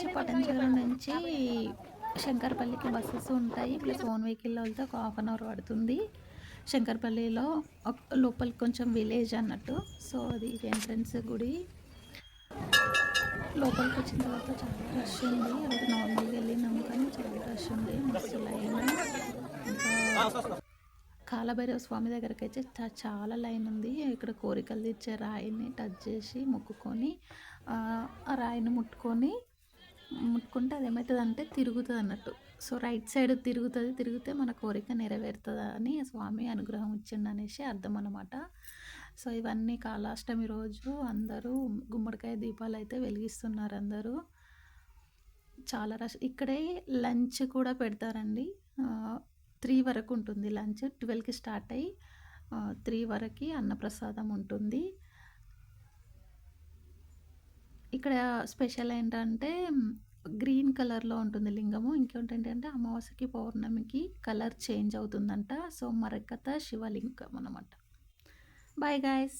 వచ్చేసి పటంచెరు నుంచి శంకరపల్లికి బస్సెస్ ఉంటాయి. ప్లస్ ఓన్ వెహికల్‌లో వెళ్తే ఒక హాఫ్ అన్ అవర్ పడుతుంది. శంకరపల్లిలో లోపలికి కొంచెం విలేజ్ అన్నట్టు. సో, అది ఎంట్రన్స్ గుడి. లోపలికొచ్చిన తర్వాత చాలా రష్ ఉంది. ఆ రోజు నార్మల్‌గా వెళ్ళినాము కానీ చాలా రష్ ఉండే. మస్తు లైను. ఇంకా కాలభైరవ స్వామి దగ్గరకైతే చాలా లైన్ ఉంది. ఇక్కడ కోరికలు తీర్చే రాయిని టచ్ చేసి మొక్కుకొని ఆ రాయిని ముట్టుకుంటే అదేమైతదంటే తిరుగుతదన్నట్టు. సో, రైట్ సైడ్ తిరుగుతది. తిరిగితే మన కోరిక నెరవేరుతదని స్వామి అనుగ్రహం ఇచ్చిండనేసి అర్థం అనమాట. సో, ఇవన్నీ కాలాష్టమి రోజు అందరూ గుమ్మడికాయ దీపాలైతే వెలిగిస్తున్నారు అందరూ. చాలా రష్. ఇక్కడే లంచ్ కూడా పెడతారండి. 3 వరకు ఉంటుంది లంచ్. 12కి స్టార్ట్ అయ్యి 3 వరకి అన్నప్రసాదం ఉంటుంది. ఇక్కడ స్పెషల్ ఏంటంటే గ్రీన్ కలర్‌లో ఉంటుంది లింగము. ఇంకోటేంటంటే అమావాస్యకి, పౌర్ణమికి కలర్ చేంజ్ అవుతుందంట. సో, మరకత శివలింగం అనమాట. Bye guys.